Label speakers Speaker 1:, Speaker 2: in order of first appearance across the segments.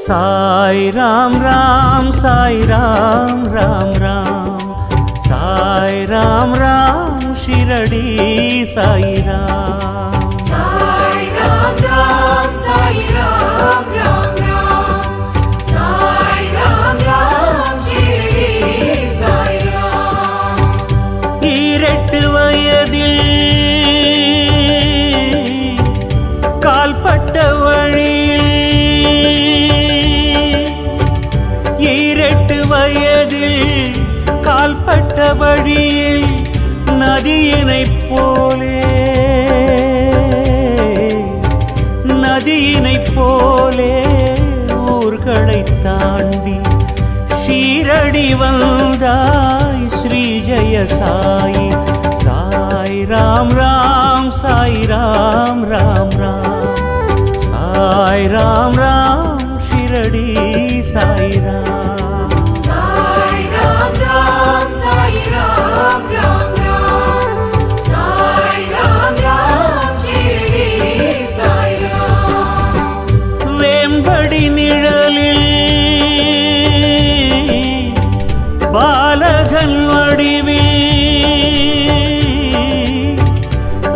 Speaker 1: साई राम राम साई राम राम राम साई राम राम शिरडी साई राम
Speaker 2: साई राम राम साई राम राम राम साई राम राम शिरडी साई राम
Speaker 1: ஈரெட்டு வயதில் கால்பட்ட வழியில் ஈரெட்டு வயதில் கால்பட்ட வழியில் நதியினைப் போலே ஊர்களை தாண்டி ஷீரடி வந்தாய் ஸ்ரீ ஜெய சாயி சாய் ராம் ராம் சாய் ராம் ராம் ராம் சாய் ராம் ராம் ஷிரடி சாய் ராம்
Speaker 2: साई राम राम साई राम राम राम साई राम राम शिरडी साई राम
Speaker 1: வேம்படி நிழலில் பாலகன் வடிவில்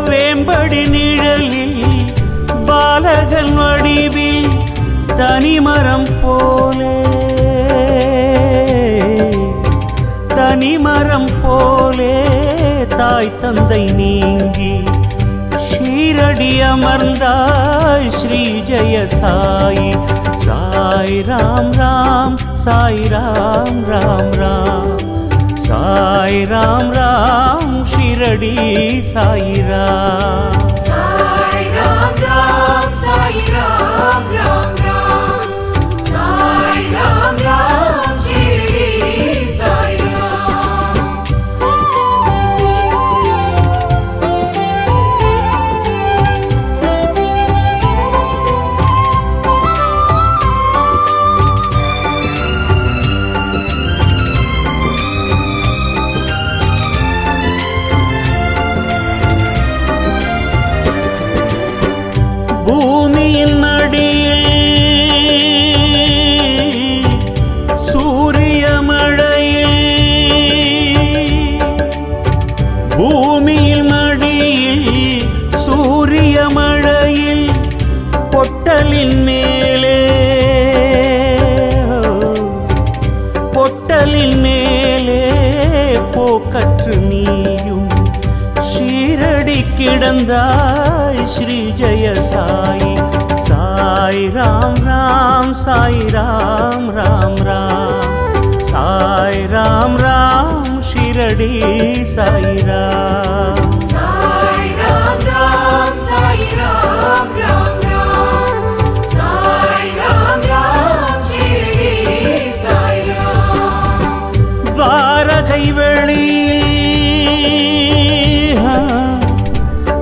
Speaker 1: வேம்படி நிழலில் பாலகன் வடிவில் தனிமரம் போலே தாய் தந்தை நீங்கி ஷீரடி அமர்ந்தாய் ஸ்ரீ ஜெய சாயி சாய் ராம் ராம் சாய் ராம் ராம் ராம் சாய் ராம் ராம் ஷிரடி சாய் ராம்
Speaker 2: साई राम राम साई राम राम राम साई राम राम शिरडी साई राम
Speaker 1: பூமியின் நடியில் சூரிய மழையில் பூமியில் மடியில் சூரிய மழையில் பொட்டலின் மேலே போக்கற்று நீயும் ஷீரடி கிடந்தாய் ஸ்ரீ ஜெய சாயி சாய் ராம் ராம் சாய் ராம் ராம் ராம் சாய் ராம் ராம் ஷிரடி சாய் ராம்
Speaker 2: साई राम राम साई राम राम राम साई राम राम शिरडी साई राम
Speaker 1: द्वारகை வெளியில்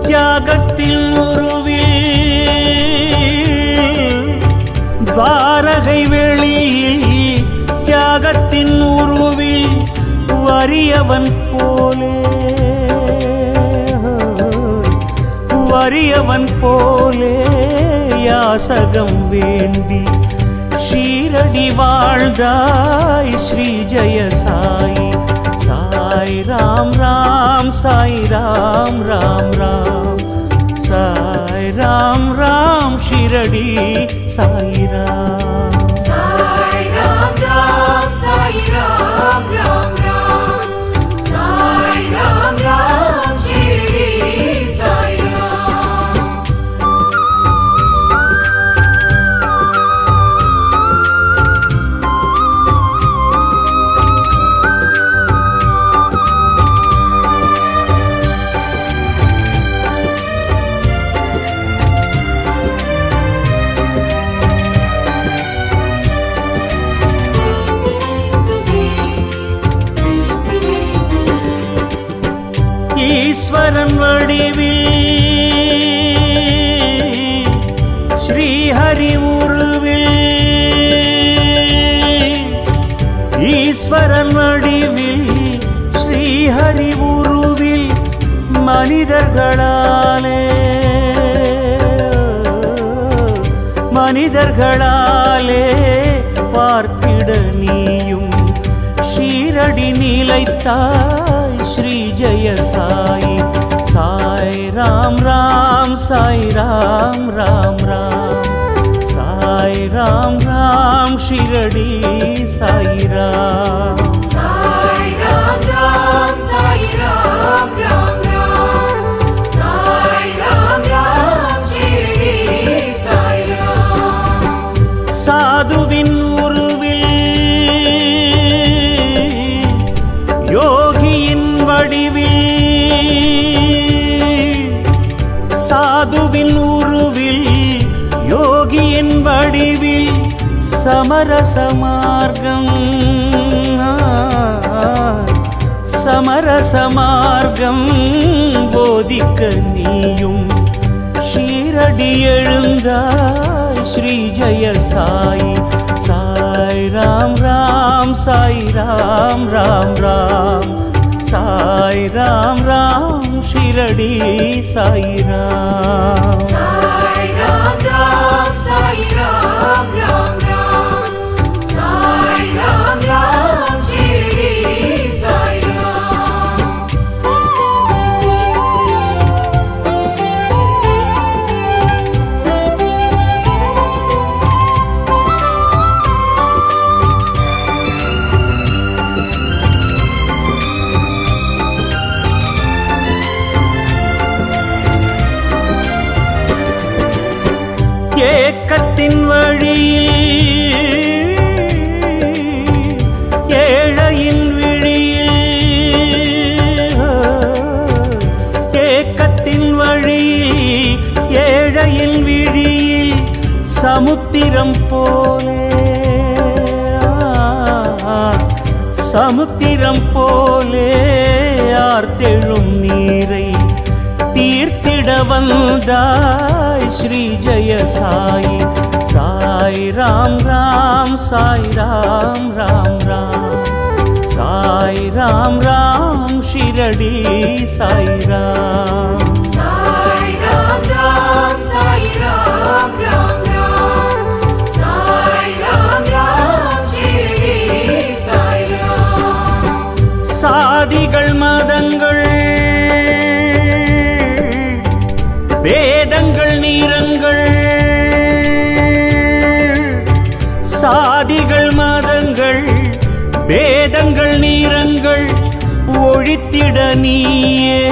Speaker 1: தியாகத்தின் உருவில் द्वारகை வெளியில் தியாகத்தின் உருவில் வறியவன் போலே யாசகம் வேண்டி ஷீரடி வாழ்ந்தாய் ஸ்ரீ ஜெய சாயி சாய் ராம் ராம் சாய் ராம் ராம் ராம் சாய் ராம் ராம் ஷிரடி சாய் ராம்
Speaker 2: साई राम राम साई राम राम राम साई राम राम शिरडी साई राम
Speaker 1: ஈஸ்வரன் வடிவில் ஸ்ரீஹரி உருவில் ஈஸ்வரன் வடிவில் ஸ்ரீஹரி உருவில் மனிதர்களாலே வார்த்திட நீயும் ஷீரடி நிலைத்தாய் ஸ்ரீ ஜெய சாயி. சாய் ராம் ராம் சாய் ராம் ராம் ராம் சாய் ராம் ராம் ஷீரடி சாய் ராம்.
Speaker 2: சாய் ராம் ராம் சாய் ராம் ராம் ராம் சாய் ராம் ராம் ஷிரடி சாய் ராம்.
Speaker 1: சாதுவின் உருவில் யோகியின் வடிவில், சாதுவின் உருவில் யோகியின் வடிவில் சமரச மார்க்கம், சமரச மார்க்கம் போதிக்க நீயும் ஷீரடி எழுந்தாய் ஸ்ரீ ஜெய சாயி. சாய் ராம் ராம் சாய் ராம் ராம் ராம் சாய் ராம் ராம் ஷீரடி சாய் ராம்.
Speaker 2: சாய் ராம் ராம் சாய் ராம் ராம் ராம் சாய் ராம் ராம் ஷிரடி சாய் ராம்.
Speaker 1: ஏக்கத்தின் வழியில் ஏழையின் விழியில், ஏக்கத்தின் வழியில் ஏழையின் விழியில் சமுத்திரம் போலே, சமுத்திரம் போலே ஆர்த்தெழும் நீரை தீர்த்திட வந்தாய் ஸ்ரீ ஜெய சாயி. சாய் ராம் ராம் சாய் ராம் ராம் ராம் சாய் ராம் ராம் ஷீரடி சாய் ராம்.
Speaker 2: சாய் ராம் ராம் சாய் ராம் ராம் ராம் சாய் ராம் ராம் ஷிரடி சாய் ராம்.
Speaker 1: சாதிகள் மதங்கள் வேதங்கள் நீரங்கள், சாதிகள் மதங்கள் வேதங்கள் நீரங்கள் ஒழித்திட நீயே,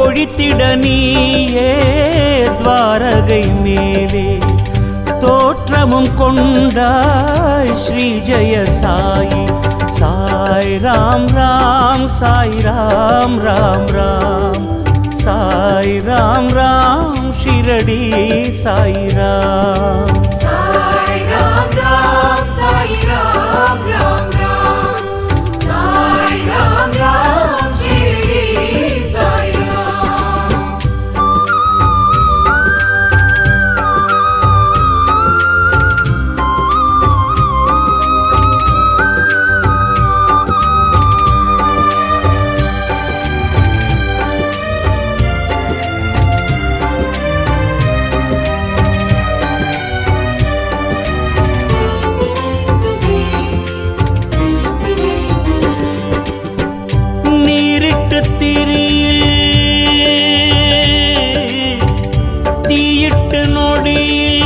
Speaker 1: ஒழித்திட நீயே துவாரகை மேலே தோற்றமும் கொண்டாய் ஸ்ரீ ஜெய சாயி. சாய் ராம் ராம் சாய் ராம் ராம் ராம் சாய் ராம் ராம் ஷீரடி சாய் ராம்.
Speaker 2: சாய் ராம் ராம் சாய் ராம் ராம் ராம் சாய் ராம் ராம் ஷிரடி சாய் ராம்.
Speaker 1: நீரிட்டு திரியில் தீயிட்டு நொடியில்,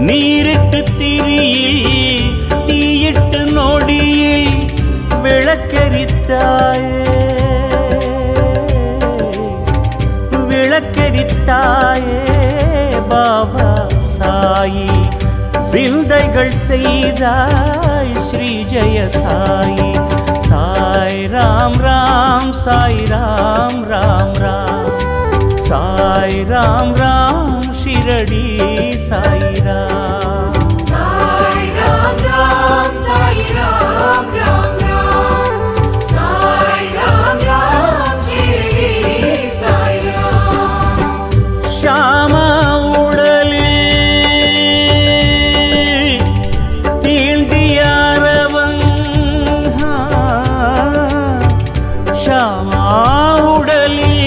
Speaker 1: நீரிட்டு திரியில் தீயிட்டு நொடியில் விளக்கெரித்தாயே, விளக்கெரித்தாயே பாபா சாயி. விந்தைகள் செய்தாய் ஸ்ரீ ஜெய சாயி. சாய் ராம் ராம் சாய் ராம் ராம் ராம் சாய் ராம் ராம் ஷீரடி சாய் ராம்.
Speaker 2: சாய் ராம் ராம் சாய் ராம் ராம் ராம் சாய் ராம் ராம் ஷிரடி சாய் ராம்.
Speaker 1: ஷாம உடலில் தீண்டியாரவன், ஷாமா உடலில்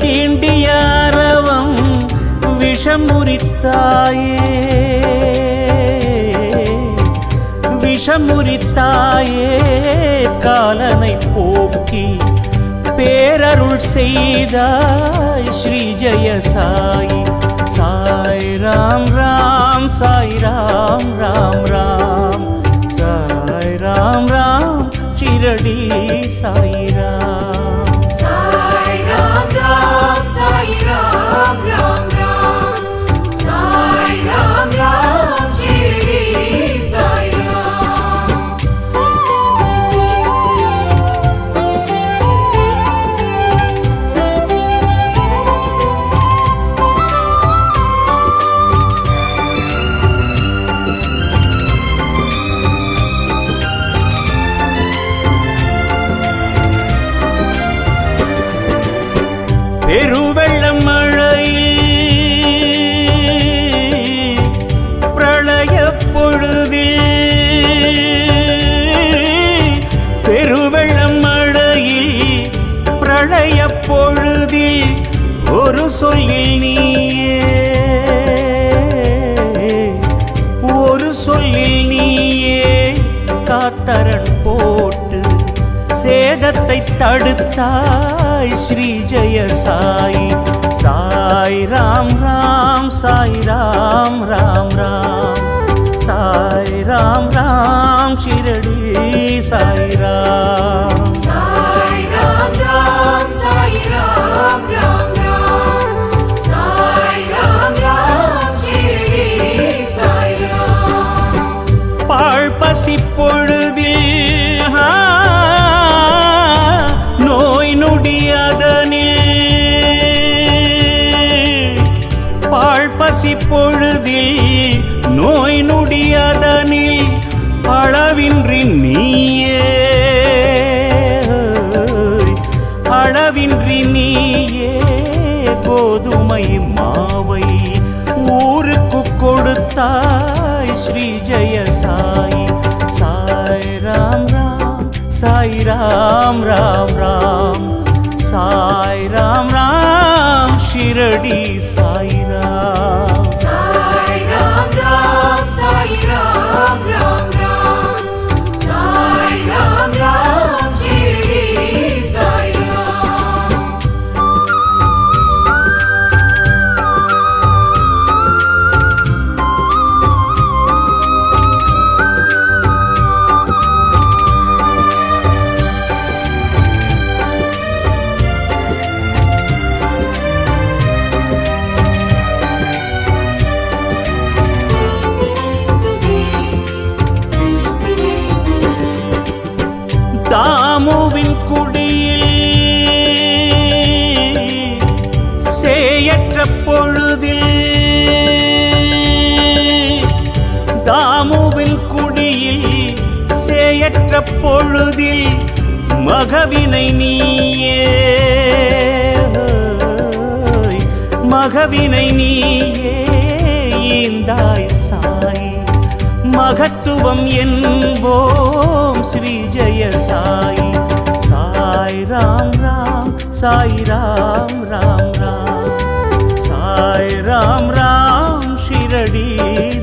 Speaker 1: தீண்டியாரவன் விஷம் முறித்தாயே விஷம் முறித்தாயே காலனை போக்கி பேரருள் செய்தாய் ஸ்ரீ ஜெய சாயி சாய் ராம் ராம் சாய் ராம் ராம் ராம் சாய் ராம் ராம் ஷிரடி சாய் ராம்
Speaker 2: சாய் ராம் ராம் சாய் ராம் ராம் ராம் சாய் ராம் ராம் ஷிரடி சாய் ராம்
Speaker 1: பெருவெள்ளம் மழையில் பிரளய பொழுதில் பெருவெள்ளம் மழையில் பிரளய பொழுதில் ஒரு சொல்லில் நீயே ஒரு சொல்லில் நீயே காத்தரண் போட்டு சேதத்தை தடுத்தாய் ஸ்ரீ ஜெய சாயி சாய் ராம் ராம் சாய் ராம் ராம் ராம் சாய் ராம் ராம் ஷிரடி சாய் ராம்
Speaker 2: சாய் ராம் ராம் சாய் ராம் ராம் ராம் சாய் ராம் ராம் ஷிரடி சாய் ராம்
Speaker 1: பாழ் பசி பொழுதில் நோய் நொடியதனில் பாழ் பசி பொழுதில் நோய் நொடியதனில் அளவின்றி நீயே அளவின்றி நீயே கோதுமை மாவை ஊருக்கு கொடுத்தாய் ஸ்ரீ ஜெய சாயி சாய் ராம் ராம் சாய் ராம் ராம் ராம் சாய் ராம் ராம் ஷிரடி சாய் ராம்
Speaker 2: சாய் ராம் ராம் சாய் ராம் ராம் ராம் சாய் ராம் ராம் ஷிரடி சாய் ராம்
Speaker 1: தாமுவின் குடியில் சேயற்ற பொழுதில் தாமுவின் குடியில் சேயற்ற பொழுதில் மகவினை நீயே மகவினை நீயே ஈந்தாய் சாய் மகத்துவம் என்போம் ஸ்ரீ ஜெய சாயி சாய் ராம் ராம் சாய் ராம் ராம் ராம் சாய் ராம் ராம் ஷிரடி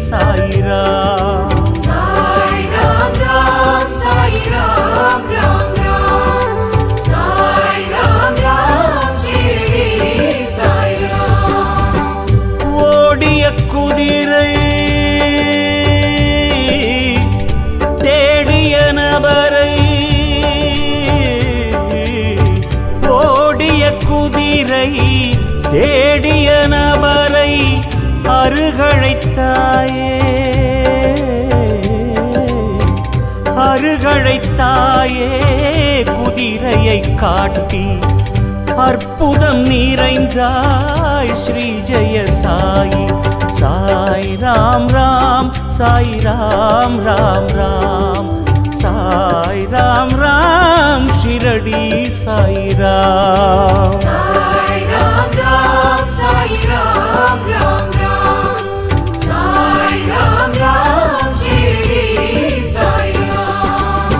Speaker 1: சாய் ராம்
Speaker 2: சாய் ராம் ராம் சாய் ராம் ராம் ராம் சாய் ராம் ராம் ஷிரடி சாய் ராம்
Speaker 1: ஓடிய குதிரை தேடிய நபரை ஓடிய குதிரை தேடிய நபரை அருகழைத்தாயே அருகழைத்தாயே குதிரையை காட்டி அற்புதம் நிறைந்தாய் ஸ்ரீ ஜெய சாயி சாய் ராம் ராம் சாய் ராம் ராம் ராம் சாய் ராம் ராம் ஷிரடி சாய் ராம்
Speaker 2: சாய் ராம் ராம் சாய் ராம் ராம் ராம் சாய் ராம் ராம் ஷிரடி சாய் ராம்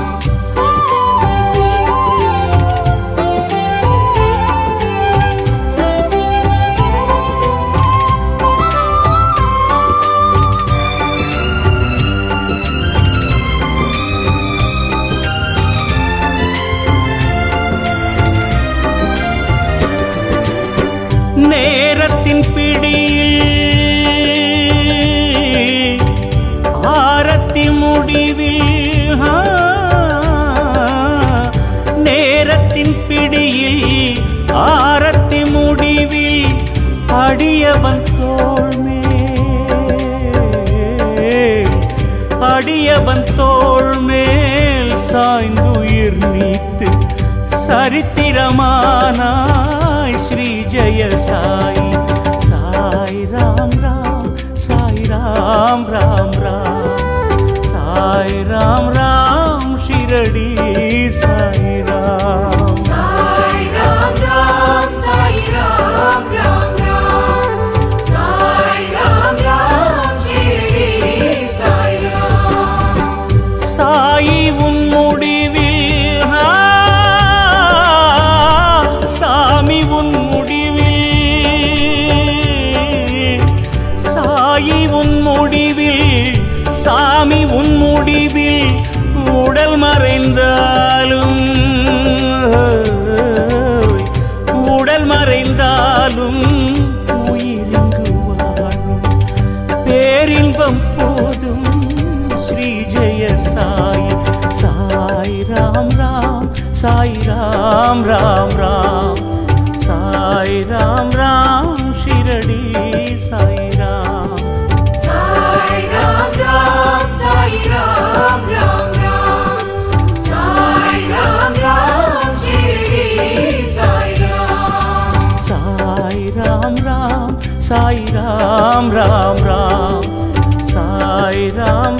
Speaker 1: வேலவன் தோள் மேல் சாய்ந்துயிர் நீத்து சரித்திரமானாய் ஸ்ரீ ஜெய சாயி. சாய் ராம் ராம் சாய் ராம் ராம் ராம் சாய் ராம் ராம் ஷிரடி சாய் ராம்.
Speaker 2: சாய் ராம் ராம் சாய் ராம் ராம் ராம் சாய் ராம் ராம் ஷிரடி சாய் ராம்.
Speaker 1: சாயி உன் முடிவில் சாமி உன் முடிவில் சாயி உன் முடிவில் சாமி உன் முடிவில் உடல் மறைந்தாலும் உடல் மறைந்தாலும் உயிரிங்கு வாழும் பேரின்பம் போதும் ஸ்ரீ ஜெய சாயி. சாய் ராம் ராம் சாய் ராம் ராம் ராம் சாய் ராம் ராம் ஷிரடி சாய் ராம்.
Speaker 2: சாய் ராம் ராம் சாய் ராம் ராம் ராம் சாய் ராம் ராம் ஷிரடி சாய் ராம்.
Speaker 1: சாய் ராம் ராம் சாய் ராம் ராம் ராம் சாய் ராம்